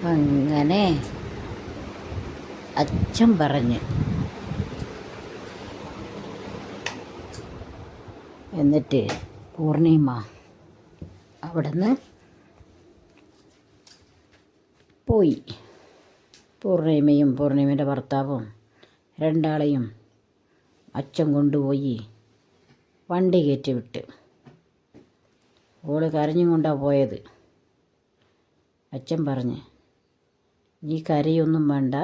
അങ്ങനെ അച്ഛൻ പറഞ്ഞ്. എന്നിട്ട് പൂർണിമ അവിടുന്ന് പോയി. പൂർണിമയുടെ ഭർത്താവും രണ്ടാളെയും അച്ഛൻ കൊണ്ടുപോയി വണ്ടി കയറ്റി വിട്ട്. ഓള് കരഞ്ഞും കൊണ്ടാണ് പോയത്. അച്ഛൻ പറഞ്ഞ്, നീ കരയൊന്നും വേണ്ട,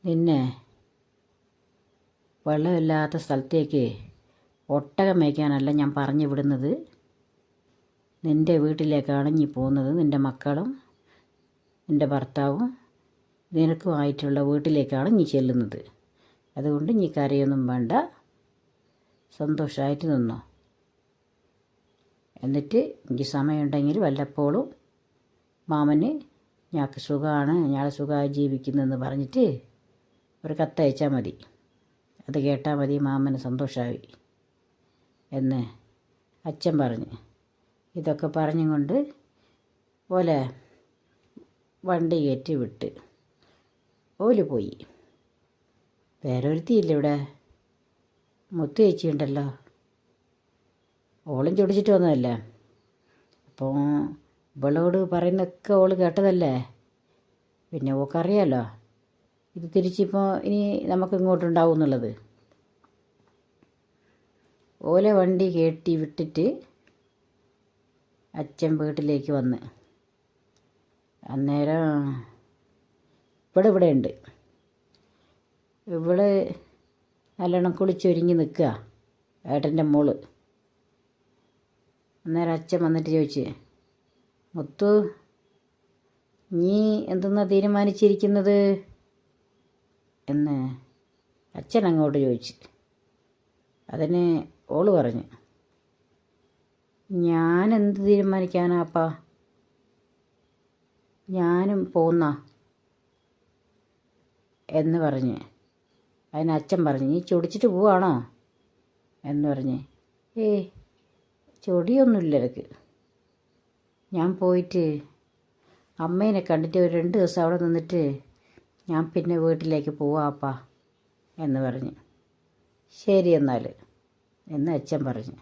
നിന്നെ വെള്ളമില്ലാത്ത സ്ഥലത്തേക്ക് ഒട്ടകം മേയ്ക്കാനല്ല ഞാൻ പറഞ്ഞു വിടുന്നത്, നിൻ്റെ വീട്ടിലേക്കാണ് നീ പോകുന്നത്. നിൻ്റെ മക്കളും നിൻ്റെ ഭർത്താവും നിനക്കുമായിട്ടുള്ള വീട്ടിലേക്കാണ് നീ ചെല്ലുന്നത്. അതുകൊണ്ട് നീ കരയൊന്നും വേണ്ട, സന്തോഷമായിട്ട് നിന്നോ. എന്നിട്ട് എനിക്ക് സമയമുണ്ടെങ്കിൽ വല്ലപ്പോഴും മാമന് ഞങ്ങൾക്ക് സുഖമാണ്, ഞങ്ങൾ സുഖമായി ജീവിക്കുന്നെന്ന് പറഞ്ഞിട്ട് ഒരു കത്തയച്ചാൽ മതി. അത് കേട്ടാൽ മതി, മാമന് സന്തോഷമായി എന്ന് അച്ഛൻ പറഞ്ഞ്. ഇതൊക്കെ പറഞ്ഞും കൊണ്ട് പോലെ വണ്ടി കയറ്റി വിട്ട് ഓല് പോയി. വേറൊരുത്തിയില്ല ഇവിടെ, മുത്തു ചേച്ചി ഉണ്ടല്ലോ, ഓളും ചൊടിച്ചിട്ട് വന്നതല്ലേ. അപ്പോൾ ഇവളോട് പറയുന്നതൊക്കെ ഓള് കേട്ടതല്ലേ, പിന്നെ ഓക്കറിയാലോ ഇത് തിരിച്ചിപ്പോൾ ഇനി നമുക്ക് ഇങ്ങോട്ടുണ്ടാവും എന്നുള്ളത്. ഓലെ വണ്ടി കയറ്റി വിട്ടിട്ട് അച്ഛൻ വീട്ടിലേക്ക് വന്ന്. അന്നേരം ഇവിടെ ഉണ്ട്. ഇവള് നല്ലോണം കുളിച്ചൊരുങ്ങി നിൽക്കുക, ഏട്ടൻ്റെ മോള്. അന്നേരം അച്ഛൻ വന്നിട്ട് ചോദിച്ച്, മുത്തു, നീ എന്തെന്നാ തീരുമാനിച്ചിരിക്കുന്നത് എന്ന് അച്ഛൻ അങ്ങോട്ട് ചോദിച്ച്. അതിന് ഓള് പറഞ്ഞു, ഞാൻ എന്ത് തീരുമാനിക്കാനാപ്പാ, ഞാനും പോന്ന എന്ന് പറഞ്ഞ്. അതിന് അച്ഛൻ പറഞ്ഞു, നീ ചൊടിച്ചിട്ട് പോവാണോ എന്ന് പറഞ്ഞ്. ചൊടിയൊന്നുമില്ല എനിക്ക്, ഞാൻ പോയിട്ട് അമ്മേനെ കണ്ടിട്ട് ഒരു 2 ദിവസം അവിടെ നിന്നിട്ട് ഞാൻ പിന്നെ വീട്ടിലേക്ക് പോവാപ്പാ എന്ന് പറഞ്ഞ്. ശരി എന്നാൽ എന്ന് അച്ഛൻ പറഞ്ഞു.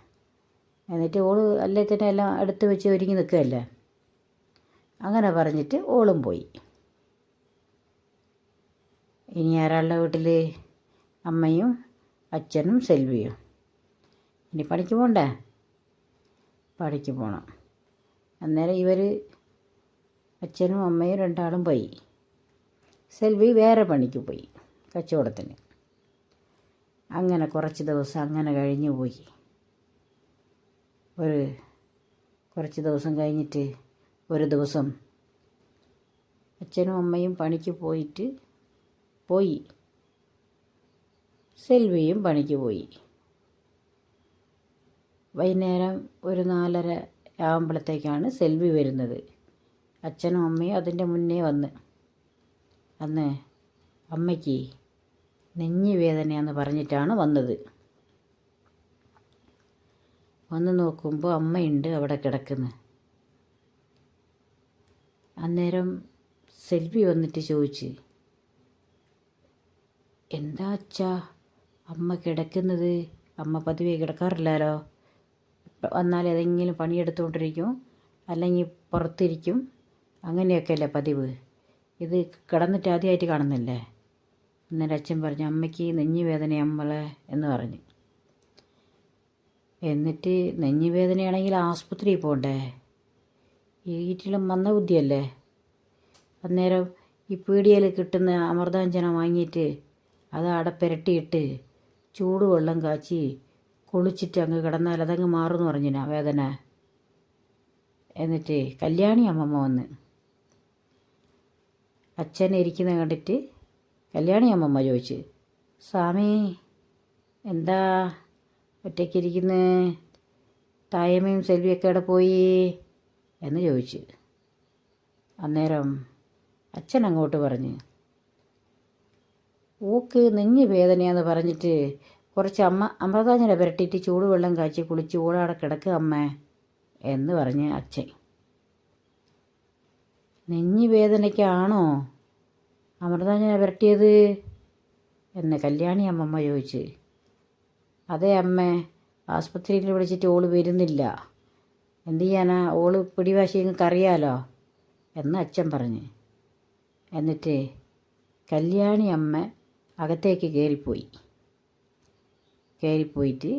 എന്നിട്ട് ഓള് അല്ലേ തന്നെ എല്ലാം എടുത്ത് വെച്ച് ഒരുങ്ങി നിൽക്കുകയല്ലേ. അങ്ങനെ പറഞ്ഞിട്ട് ഓളും പോയി. ഇനി ആരാളുടെ വീട്ടിൽ? അമ്മയും അച്ഛനും സെൽവിയും. ഇനി പണിക്ക് പോകണ്ടേ? പണിക്ക് പോകണം. അന്നേരം ഇവർ അച്ഛനും അമ്മയും രണ്ടാളും പോയി. സെൽവി വേറെ പണിക്ക് പോയി, കച്ചവടത്തിന്. അങ്ങനെ കുറച്ച് ദിവസം അങ്ങനെ കഴിഞ്ഞു പോയി. കുറച്ച് ദിവസം കഴിഞ്ഞിട്ട് ഒരു ദിവസം അച്ഛനും അമ്മയും പണിക്ക് പോയി, സെൽവിയും പണിക്ക് പോയി. വൈകുന്നേരം ഒരു 4:30 ആകുമ്പോഴത്തേക്കാണ് സെൽവി വരുന്നത്. അച്ഛനും അമ്മയും അതിൻ്റെ മുന്നേ വന്ന്. അന്ന് അമ്മയ്ക്ക് നെഞ്ഞ് വേദനയാന്ന് പറഞ്ഞിട്ടാണ് വന്നത്. വന്ന് നോക്കുമ്പോൾ അമ്മയുണ്ട് അവിടെ കിടക്കുന്നത്. അന്നേരം സെൽവി വന്നിട്ട് ചോദിച്ച്, എന്താ അച്ഛാ അമ്മ കിടക്കുന്നത്? അമ്മ പതിവേ കിടക്കാറില്ലല്ലോ. വന്നാൽ ഏതെങ്കിലും പണിയെടുത്തുകൊണ്ടിരിക്കും, അല്ലെങ്കിൽ പുറത്തിരിക്കും, അങ്ങനെയൊക്കെയല്ലേ പതിവ്. ഇത് കിടന്നിട്ട് ആദ്യമായിട്ട് കാണുന്നില്ലേ? അന്നേരം അച്ഛൻ പറഞ്ഞു, അമ്മയ്ക്ക് നെഞ്ഞ് വേദന അമ്മളെ എന്ന് പറഞ്ഞു. എന്നിട്ട് നെഞ്ഞ് വേദനയാണെങ്കിൽ ആസ്പത്രിയിൽ പോകണ്ടേ? ഈറ്റിലും മന്ദബുദ്ധിയല്ലേ. അന്നേരം ഈ പീടികയിൽ കിട്ടുന്ന അമൃതാഞ്ജനം വാങ്ങിയിട്ട് അത് അവിടെ പുരട്ടിയിട്ട് ചൂടുവെള്ളം കാച്ചി കുളിച്ചിട്ട് അങ്ങ് കിടന്നാൽ അതങ്ങ് മാറുമെന്ന് പറഞ്ഞിനാ വേദന. എന്നിട്ട് കല്യാണി അമ്മമ്മ വന്ന്. അച്ഛനെ ഇരിക്കുന്നത് കണ്ടിട്ട് കല്യാണി അമ്മമ്മ ചോദിച്ച്, സ്വാമി എന്താ ഒറ്റയ്ക്കിരിക്കുന്നത്? തായമ്മയും സെൽവിയൊക്കെ അവിടെ പോയി എന്ന് ചോദിച്ച്. അന്നേരം അച്ഛൻ അങ്ങോട്ട് പറഞ്ഞ്, ഓക്ക് നെഞ്ഞ് വേദനയാന്ന് പറഞ്ഞിട്ട് കുറച്ച് അമൃതാഞ്ജന പുരട്ടിയിട്ട് ചൂടുവെള്ളം കാച്ചി കുളിച്ച് ഓളവിടെ കിടക്കുക അമ്മ എന്ന് പറഞ്ഞ് അച്ഛൻ. നെഞ്ഞി വേദനയ്ക്കാണോ അമൃതാഞ്ജന പുരട്ടിയത് എന്ന് കല്യാണി അമ്മമ്മ ചോദിച്ച്. അതെ അമ്മേ, ആസ്പത്രിയിൽ വിളിച്ചിട്ട് ഓള് വരുന്നില്ല. എന്തു ചെയ്യാനാ, ഓള് പിടിവാശി നിങ്ങൾക്ക് അറിയാലോ എന്ന് അച്ഛൻ പറഞ്ഞ്. എന്നിട്ട് കല്യാണി അമ്മ അകത്തേക്ക് കയറിപ്പോയിട്ട്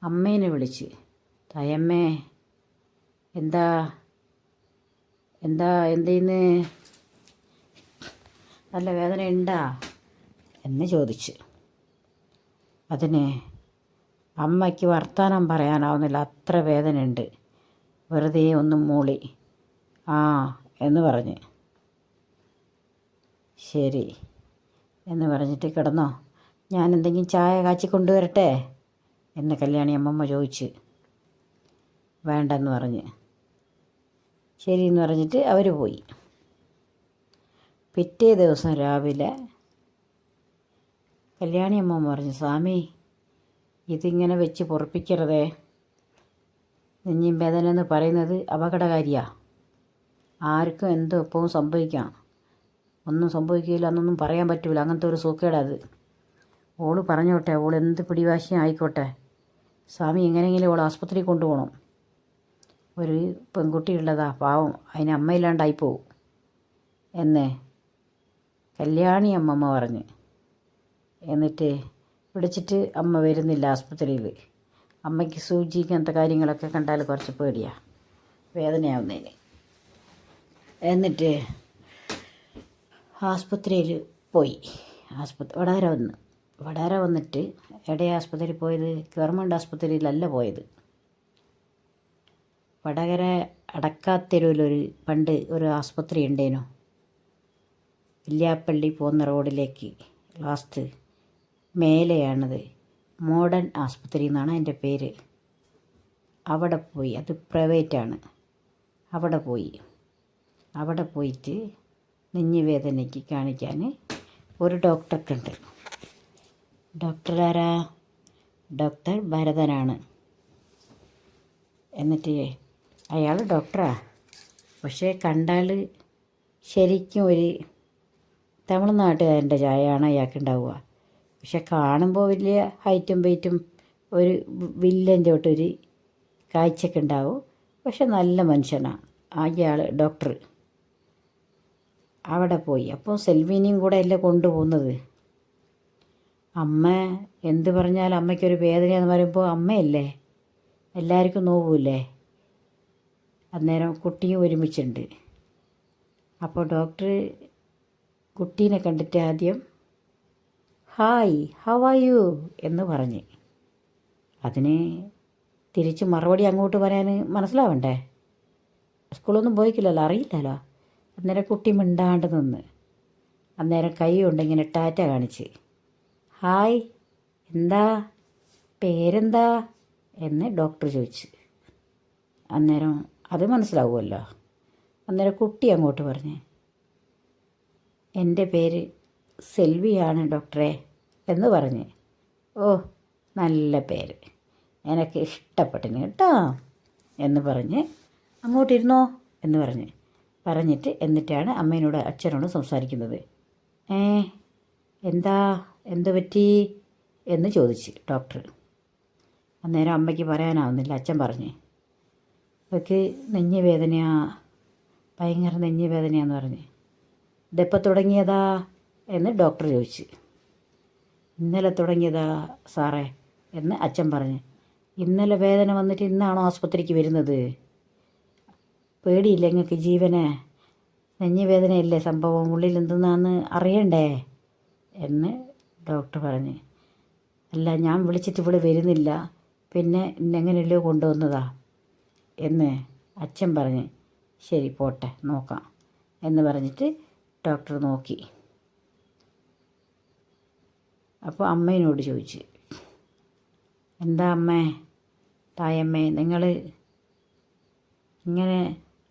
അമ്മേനെ വിളിച്ച്, തായമ്മേ എന്താ എന്തെയ്ന്ന്, നല്ല വേദന ഉണ്ടാ എന്ന് ചോദിച്ച്. അതിന് അമ്മയ്ക്ക് വർത്താനം പറയാനാവുന്നില്ല, അത്ര വേദനയുണ്ട്. വെറുതെ ഒന്നും മൂളി ആ എന്ന് പറഞ്ഞ്. ശരി എന്ന് പറഞ്ഞിട്ട് കിടന്നോ, ഞാൻ എന്തെങ്കിലും ചായ കാച്ചി കൊണ്ടുവരട്ടെ എന്ന് കല്യാണി അമ്മമ്മ ചോദിച്ച്. വേണ്ടെന്ന് പറഞ്ഞ്. ശരി എന്ന് പറഞ്ഞിട്ട് അവർ പോയി. പിറ്റേ ദിവസം രാവിലെ കല്യാണി അമ്മമ്മ പറഞ്ഞു, സ്വാമി ഇതിങ്ങനെ വെച്ച് പൊറപ്പിക്കരുതേ. നെഞ്ഞിൻ വേദന എന്ന് പറയുന്നത് അപകടകാരിയാണ്. ആർക്കും എന്തോ എപ്പോഴും സംഭവിക്കാം. ഒന്നും സംഭവിക്കില്ല എന്നൊന്നും പറയാൻ പറ്റില്ല. അങ്ങനത്തെ ഒരു സൂക്കേടത്. ഓള് പറഞ്ഞോട്ടെ, ഓൾ എന്ത് പിടിവാശിയും ആയിക്കോട്ടെ. സ്വാമി എങ്ങനെയെങ്കിലും ഓൾ ആസ്പത്രിയിൽ കൊണ്ടുപോകണം. ഒരു പെൺകുട്ടി ഉള്ളതാ, പാവം, അതിന് അമ്മയില്ലാണ്ടായിപ്പോവും എന്ന് കല്യാണി അമ്മമ്മ പറഞ്ഞ്. എന്നിട്ട് വിളിച്ചിട്ട് അമ്മ വരുന്നില്ല ആസ്പത്രിയിൽ. അമ്മയ്ക്ക് സൂചി അങ്ങനത്തെ കാര്യങ്ങളൊക്കെ കണ്ടാൽ കുറച്ച് പേടിയാണ്, വേദനയാവുന്നതിന്. എന്നിട്ട് ആസ്പത്രിയിൽ പോയി. വടാര വന്നിട്ട് എവിടെയാണ് ആസ്പത്രിയിൽ പോയത്? ഗവൺമെൻറ് ആസ്പത്രിയിലല്ല പോയത്. വടകര അടക്കാത്തെരുവിലൊരു പണ്ട് ഒരു ആസ്പത്രി ഉണ്ടേനു, വില്യാപ്പള്ളി പോകുന്ന റോഡിലേക്ക് ലാസ്റ്റ് മേലെയാണത്. മോഡേൺ ആസ്പത്രി എന്നാണ് അതിൻ്റെ പേര്. അവിടെ പോയി. അത് പ്രൈവറ്റാണ്. അവിടെ പോയിട്ട് നെഞ്ഞുവേദനയ്ക്ക് കാണിക്കാൻ ഒരു ഡോക്ടർക്കുണ്ട്. ഡോക്ടർ ആരാ? ഡോക്ടർ ഭരതനാണ്. എന്നിട്ട് അയാൾ ഡോക്ടറാ, പക്ഷേ കണ്ടാൽ ശരിക്കും ഒരു തമിഴ്നാട്ടുകാരൻ്റെ ചായയാണ് അയാൾക്കുണ്ടാവുക. പക്ഷെ കാണുമ്പോൾ വലിയ ഹൈറ്റും വെയിറ്റും ഒരു വില്ലൻ്റെ തൊട്ടൊരു കാഴ്ചയൊക്കെ ഉണ്ടാവും. പക്ഷെ നല്ല മനുഷ്യനാണ് അയാൾ ഡോക്ടർ. അവിടെ പോയി. അപ്പോൾ സെൽവീനെയും കൂടെ അല്ലേ കൊണ്ടുപോകുന്നത്. അമ്മ എന്ത് പറഞ്ഞാൽ അമ്മയ്ക്കൊരു വേദനയെന്ന് പറയുമ്പോൾ അമ്മയല്ലേ, എല്ലാവർക്കും നോവൂല്ലേ. അന്നേരം കുട്ടിയും ഒരുമിച്ചുണ്ട്. അപ്പോൾ ഡോക്ടർ കുട്ടീനെ കണ്ടിട്ട് ആദ്യം ഹായ് ഹൗ ആർ യു എന്ന് പറഞ്ഞ്. അതിന് തിരിച്ച് മറുപടി അങ്ങോട്ട് പറയാൻ മനസ്സിലാവണ്ടേ? സ്കൂളൊന്നും പോയിക്കില്ലല്ലോ, അറിയില്ലല്ലോ. അന്നേരം കുട്ടി മിണ്ടാണ്ട് നിന്ന്. അന്നേരം കൈ കൊണ്ട് ഇങ്ങനെ ടാറ്റ കാണിച്ച്, ഹായ് എന്താ പേരെന്താ എന്ന് ഡോക്ടർ ചോദിച്ച്. അന്നേരം അത് മനസ്സിലാവുമല്ലോ. അന്നേരം കുട്ടി അങ്ങോട്ട് പറഞ്ഞ്, എൻ്റെ പേര് സെൽവിയാണ് ഡോക്ടറെ എന്ന് പറഞ്ഞ്. ഓ നല്ല പേര്, എനിക്ക് ഇഷ്ടപ്പെട്ടിന് കേട്ടോ എന്ന് പറഞ്ഞ് അങ്ങോട്ടിരുന്നോ എന്ന് പറഞ്ഞിട്ട് എന്നിട്ടാണ് അമ്മേനോട് അച്ഛനോട് സംസാരിക്കുന്നത്. എന്ത് പറ്റി എന്ന് ചോദിച്ച് ഡോക്ടർ. അന്നേരം അമ്മയ്ക്ക് പറയാനാവുന്നില്ല. അച്ഛൻ പറഞ്ഞ്, അവർക്ക് നെഞ്ഞ് വേദനയാ, ഭയങ്കര നെഞ്ഞ് വേദനയാന്ന് പറഞ്ഞ്. ഇതെപ്പോൾ തുടങ്ങിയതാ എന്ന് ഡോക്ടർ ചോദിച്ച്. ഇന്നലെ തുടങ്ങിയതാ സാറേ എന്ന് അച്ഛൻ പറഞ്ഞ്. ഇന്നലെ വേദന വന്നിട്ട് ഇന്നാണോ ആസ്പത്രിക്ക് വരുന്നത്? പേടിയില്ല നിങ്ങൾക്ക് ജീവനെ? നെഞ്ഞ് വേദനയല്ലേ സംഭവം, ഉള്ളിൽ എന്തെന്നാന്ന് അറിയണ്ടേ എന്ന് ഡോക്ടർ പറഞ്ഞ്. അല്ല, ഞാൻ വിളിച്ചിട്ട് ഇവിടെ വരുന്നില്ല, പിന്നെ ഇന്നെങ്ങനെയല്ലോ കൊണ്ടുവന്നതാ എന്ന് അച്ഛൻ പറഞ്ഞ്. ശരി പോട്ടെ, നോക്കാം എന്ന് പറഞ്ഞിട്ട് ഡോക്ടർ നോക്കി. അപ്പോൾ അമ്മേനോട് ചോദിച്ച്, എന്താ അമ്മേ, തായമ്മേ, നിങ്ങൾ ഇങ്ങനെ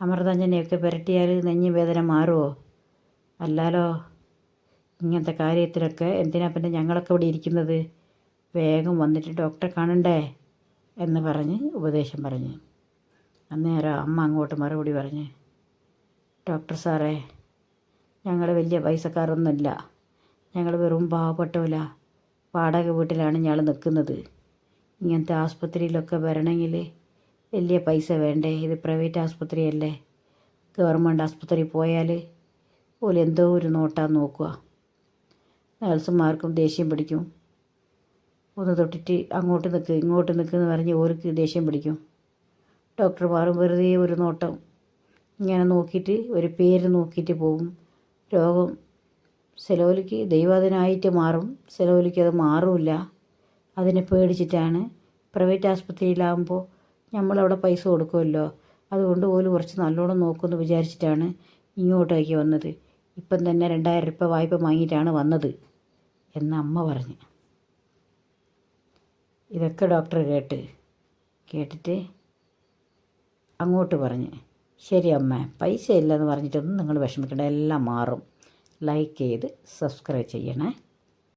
അമൃതാഞ്ജനെയൊക്കെ പുരട്ടിയാൽ നെഞ്ഞ് വേദന മാറുമോ? അല്ലാലോ, ഇങ്ങനത്തെ കാര്യത്തിലൊക്കെ എന്തിനാ പിന്നെ ഞങ്ങളൊക്കെ ഇവിടെ ഇരിക്കുന്നത്? വേഗം വന്നിട്ട് ഡോക്ടറെ കാണണ്ടേ എന്ന് പറഞ്ഞ് ഉപദേശം പറഞ്ഞ്. അന്നേരം അമ്മ അങ്ങോട്ട് മറുപടി പറഞ്ഞ്, ഡോക്ടർ സാറേ, ഞങ്ങൾ വലിയ പൈസക്കാരൊന്നുമില്ല. ഞങ്ങൾ വെറും പാവപ്പെട്ടവല്ല. വാടക വീട്ടിലാണ് ഞങ്ങൾ നിൽക്കുന്നത്. ഇങ്ങനത്തെ ആസ്പത്രിയിലൊക്കെ വരണമെങ്കിൽ വലിയ പൈസ വേണ്ടേ? ഇത് പ്രൈവറ്റ് ആസ്പത്രിയല്ലേ. ഗവൺമെൻറ് ആസ്പത്രി പോയാൽ ഓല് എന്തോ ഒരു നോട്ടാന്ന് നോക്കുക. നേഴ്സുമാർക്കും ദേഷ്യം പിടിക്കും. ഒന്ന് തൊട്ടിട്ട് അങ്ങോട്ട് നിൽക്ക് ഇങ്ങോട്ട് നിൽക്കുമെന്ന് പറഞ്ഞ് ഓർക്ക് ദേഷ്യം പിടിക്കും. ഡോക്ടർമാരും വെറുതെ ഒരു നോട്ടം ഇങ്ങനെ നോക്കിയിട്ട് ഒരു പേര് നോക്കിയിട്ട് പോകും. രോഗം ചിലവർക്ക് ദൈവാധീനമായിട്ട് മാറും, ചിലവർക്ക് അത് മാറില്ല. അതിനെ പേടിച്ചിട്ടാണ്. പ്രൈവറ്റ് ആസ്പത്രിയിലാകുമ്പോൾ നമ്മളവിടെ പൈസ കൊടുക്കുമല്ലോ, അതുകൊണ്ട് ഓല് കുറച്ച് നല്ലോണം നോക്കുമെന്ന് വിചാരിച്ചിട്ടാണ് ഇങ്ങോട്ടേക്ക് വന്നത്. ഇപ്പം തന്നെ 2000 രൂപ വായ്പ വാങ്ങിയിട്ടാണ് വന്നത് എന്ന് അമ്മ പറഞ്ഞു. ഇതൊക്കെ ഡോക്ടർ കേട്ടിട്ട് അങ്ങോട്ട് പറഞ്ഞ്, ശരി അമ്മ, പൈസ ഇല്ലെന്ന് പറഞ്ഞിട്ടൊന്നും നിങ്ങൾ വിഷമിക്കേണ്ട, എല്ലാം മാറും. ലൈക്ക് ചെയ്ത് സബ്സ്ക്രൈബ് ചെയ്യണേ.